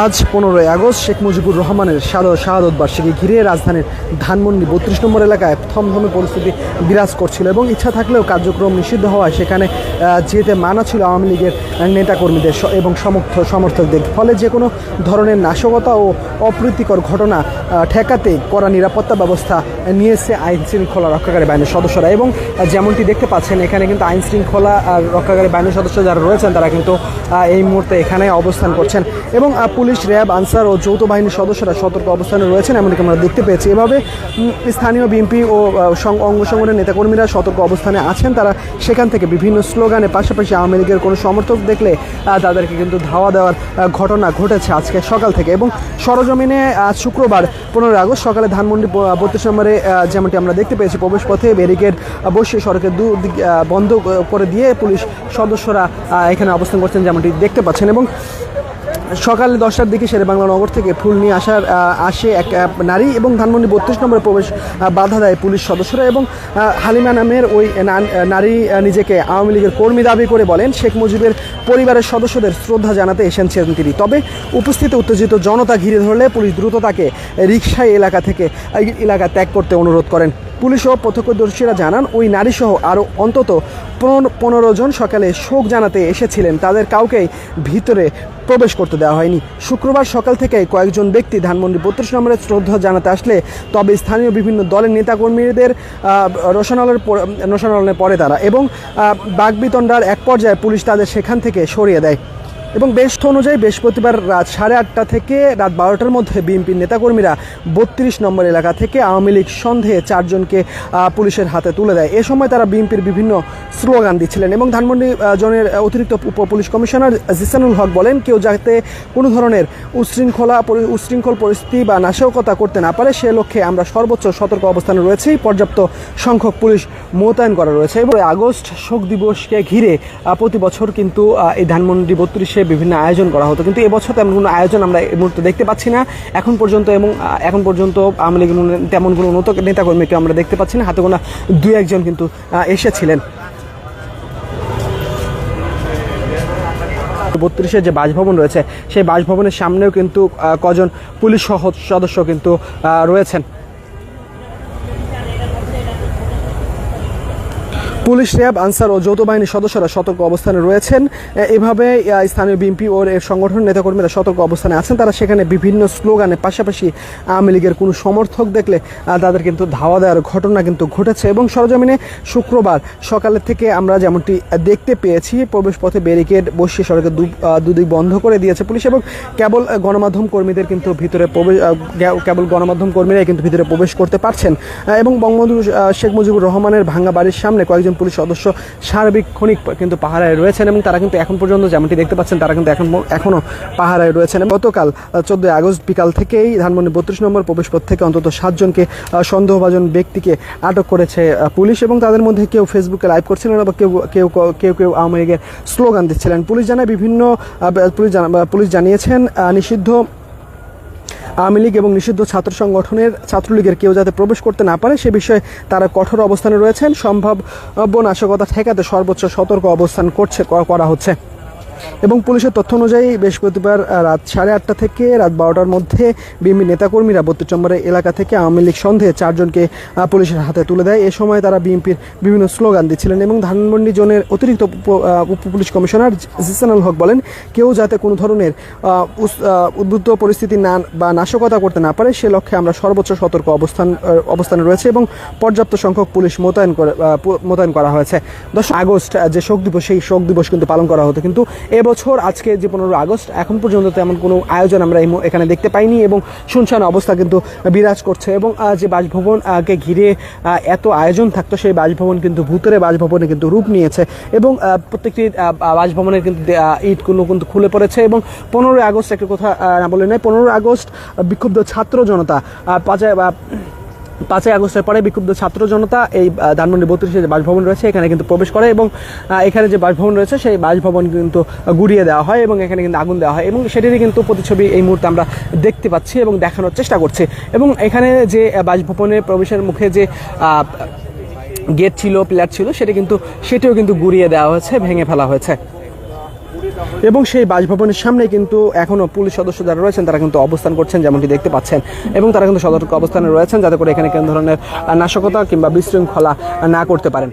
আজ 15ই আগস্ট শেখ মুজিবুর রহমানের শাহাদত বার্ষিকী ঘিরে রাজধানীর ধানমন্ডি 32 নম্বর এলাকায় থমথমে পরিস্থিতি বিরাজ করছিল এবং ইচ্ছা থাকলেও কার্যক্রম নিষিদ্ধ হওয়ায় সেখানে যেতে মানা ছিল আওয়ামী লীগের নেতাকর্মীদের এবং সমর্থকদের। ফলে যে কোনো ধরনের নাশকতা ও অপ্রীতিকর ঘটনা ঠেকাতে কড়া নিরাপত্তা ব্যবস্থা নিয়েছে আইন শৃঙ্খলা রক্ষাকারী বাহিনীর সদস্যরা। এবং যেমনটি দেখতে পাচ্ছেন এখানে কিন্তু আইন শৃঙ্খলা রক্ষাকারী বাহিনীর সদস্য যারা রয়েছেন তারা কিন্তু এই মুহূর্তে এখানে অবস্থান করছেন এবং পুলিশ, র্যাব, আনসার ও যৌথ বাহিনীর সদস্যরা সতর্ক অবস্থানে রয়েছেন এমনকি আমরা দেখতে পেয়েছি। এভাবে স্থানীয় বিএনপি ও অঙ্গ সংগঠনের নেতাকর্মীরা সতর্ক অবস্থানে আছেন। তারা সেখান থেকে বিভিন্ন স্লোগানের পাশাপাশি আওয়ামী লীগের কোনো সমর্থক দেখলে তাদেরকে কিন্তু ধাওয়া দেওয়ার ঘটনা ঘটেছে আজকে সকাল থেকে। এবং সরজমিনে আজ শুক্রবার 15 আগস্ট সকালে ধানমন্ডি 32 নম্বরে যেমনটি আমরা দেখতে পেয়েছি প্রবেশ পথে ব্যারিকেড বসিয়ে সড়কের দুদিক বন্ধ করে দিয়ে পুলিশ সদস্যরা এখানে অবস্থান করছেন যেমনটি দেখতে পাচ্ছেন। এবং সকাল 10টার দিকে শেরেবাংলা নগর থেকে ফুল নিয়ে আসে এক নারী এবং ধানমন্ডি 32 নম্বরে প্রবেশ বাধা দেয় পুলিশ সদস্যরা। এবং হালিমা নামের ওই নারী নিজেকে আওয়ামী লীগের কর্মী দাবি করে বলেন শেখ মুজিবের পরিবারের সদস্যদের শ্রদ্ধা জানাতে এসেছেন তিনি। তবে উপস্থিত উত্তেজিত জনতা ঘিরে ধরলে পুলিশ দ্রুত তাকে রিকশায় এলাকা ত্যাগ করতে অনুরোধ করেন। পুলিশ ও প্রত্যক্ষদর্শীরা জানান ওই নারীসহ আরও অন্তত 15 জন সকালে শোক জানাতে এসেছিলেন। তাদের কাউকেই ভিতরে প্রবেশ করতে দেওয়া হয়নি। শুক্রবার সকাল থেকে কয়েকজন ব্যক্তি ধানমন্ডি 32 নম্বরে শ্রদ্ধা জানাতে আসলে তবে স্থানীয় বিভিন্ন দলের নেতাকর্মীদের রোষানলে পড়ে তারা এবং বাকবিতণ্ডার এক পর্যায়ে পুলিশ তাদের সেখান থেকে সরিয়ে দেয়। এবং বেষ্ট অনুযায়ী বৃহস্পতিবার রাত 8:30 থেকে রাত 12টার মধ্যে বিএনপির নেতাকর্মীরা 32 নম্বর এলাকা থেকে আওয়ামী লীগ সন্দেহে 4 জনকে পুলিশের হাতে তুলে দেয়। এ সময় তারা বিএনপির বিভিন্ন স্লোগান দিচ্ছিলেন এবং ধানমন্ডি জোনের অতিরিক্ত পুলিশ কমিশনার জিসানুল হক বলেন কেউ যাতে কোনো ধরনের উচ্ছৃঙ্খল পরিস্থিতি বা নাশকতা করতে না পারে সে লক্ষ্যে আমরা সর্বোচ্চ সতর্ক অবস্থানে রয়েছি। পর্যাপ্ত সংখ্যক পুলিশ মোতায়েন করা রয়েছে। এবং আগস্ট শোক দিবসকে ঘিরে প্রতি বছর কিন্তু এই ধানমন্ডি 32 বিভিন্ন আয়োজন করা হতো, কিন্তু এবছর তেমন কোনো আয়োজন আমরা এই মুহূর্তে দেখতে পাচ্ছি না এখন পর্যন্ত। এবং এখন পর্যন্ত আওয়ামী লীগের তেমন কোনো নেতাকর্মীকে আমরা দেখতে পাচ্ছি না, হাতে গোনা 2-1 জন কিন্তু এসেছিলেন। 32-এর যে বাসভবন রয়েছে সেই বাসভবনের সামনেও কিন্তু কজন পুলিশ সদস্য কিন্তু রয়েছেন। পুলিশ, র্যাব, আনসার ও যৌথ বাহিনীর সদস্যরা সতর্ক অবস্থানে রয়েছেন। এভাবে স্থানীয় বিএনপি ও এর সংগঠনের নেতাকর্মীরা সতর্ক অবস্থানে আছেন। তারা সেখানে বিভিন্ন স্লোগানের পাশাপাশি আওয়ামী লীগের কোনো সমর্থক দেখলে তাদের কিন্তু ধাওয়া দেওয়ার ঘটনা কিন্তু ঘটেছে। এবং সরজমিনে শুক্রবার সকালের থেকে আমরা যেমনটি দেখতে পেয়েছি প্রবেশ পথে ব্যারিকেড বসিয়ে সড়কের দুদিক বন্ধ করে দিয়েছে পুলিশ এবং কেবল গণমাধ্যম কর্মীদের কিন্তু ভিতরে কর্মীরাই কিন্তু ভিতরে প্রবেশ করতে পারছেন। এবং বঙ্গবন্ধু শেখ মুজিবুর রহমানের ভাঙ্গা বাড়ির সামনে কয়েকজন পুলিশ সদস্য সার্বক্ষণিক কিন্তু পাহারায় রয়েছেন এবং তারা কিন্তু এখন পর্যন্ত যেমনটি দেখতে পাচ্ছেন তারা কিন্তু এখনও পাহারায় রয়েছেন। গতকাল 14 আগস্ট বিকাল থেকেই ধানমন্ডি 32 নম্বর প্রবেশপথ থেকে অন্তত 7 জনকে সন্দেহভাজন ব্যক্তিকে আটক করেছে পুলিশ এবং তাদের মধ্যে কেউ ফেসবুকে লাইভ করছিলেন বা কেউ আওয়ামী লীগের স্লোগান দিচ্ছিলেন। পুলিশ জানিয়েছেন নিষিদ্ধ আওয়ামী লীগ এবং নিষিদ্ধ ছাত্রলীগের কেউ যাতে প্রবেশ করতে না পারে সে বিষয়ে তারা কঠোর অবস্থানে রয়েছেন। সম্ভাব্য নাশকতা ঠেকাতে সর্বোচ্চ সতর্ক অবস্থান করা হচ্ছে। এবং পুলিশের তথ্য অনুযায়ী বৃহস্পতিবার রাত 8:30 থেকে রাত 12টার মধ্যে বিএনপি নেতাকর্মীরা 32 নম্বর এলাকা থেকে আওয়ামী লীগ সন্দেহে 4 জনকে পুলিশের হাতে তুলে দেয়। এ সময় তারা বিএনপির বিভিন্ন স্লোগান দিচ্ছিলেন এবং ধানমন্ডি জোনের অতিরিক্ত পুলিশ কমিশনার জিসানুল হক বলেন কেউ যাতে কোনো ধরনের উদ্বুদ্ধ পরিস্থিতি বা নাশকতা করতে না পারে সে লক্ষ্যে আমরা সর্বোচ্চ সতর্ক অবস্থানে রয়েছে এবং পর্যাপ্ত সংখ্যক পুলিশ মোতায়েন করা হয়েছে। 10 আগস্ট যে শোক দিবস সেই শোক দিবস কিন্তু পালন করা হতো, কিন্তু এবছর আজকে যে 15 আগস্ট এখন পর্যন্ত তেমন কোনো আয়োজন আমরা এখানে দেখতে পাইনি এবং শুনশান অবস্থা কিন্তু বিরাজ করছে। এবং যে বাসভবনকে ঘিরে এত আয়োজন থাকতো সেই বাসভবন কিন্তু ভূতের বাসভবনে কিন্তু রূপ নিয়েছে এবং প্রত্যেকটি বাসভবনের কিন্তু ইটগুলো কিন্তু খুলে পড়েছে। এবং 15 আগস্ট একটা কথা না বলে নয়, 15 আগস্ট বিক্ষুব্ধ ছাত্র জনতা 5 আগস্টের পরে বিক্ষুব্ধ ছাত্র জনতা এই ধানমন্ডি 32 যে বাসভবন রয়েছে এখানে কিন্তু প্রবেশ করে এবং এখানে যে বাসভবন রয়েছে সেই বাসভবন কিন্তু গুড়িয়ে দেওয়া হয় এবং এখানে কিন্তু আগুন দেওয়া হয় এবং সেটিরই কিন্তু প্রতিছবি এই মুহূর্তে আমরা দেখতে পাচ্ছি এবং দেখানোর চেষ্টা করছি। এবং এখানে যে বাসভবনে প্রবেশের মুখে যে গেট ছিল, পিলার ছিল, সেটিও কিন্তু গুড়িয়ে দেওয়া হয়েছে, ভেঙে ফেলা হয়েছে। এবং সেই বাসভবনের সামনে কিন্তু এখনও পুলিশ সদস্য যারা রয়েছেন তারা কিন্তু অবস্থান করছেন যেমনটি দেখতে পাচ্ছেন, এবং তারা কিন্তু সতর্ক অবস্থানে রয়েছেন যাতে করে এখানে কোনো ধরনের নাশকতা কিংবা বিশৃঙ্খলা না করতে পারেন।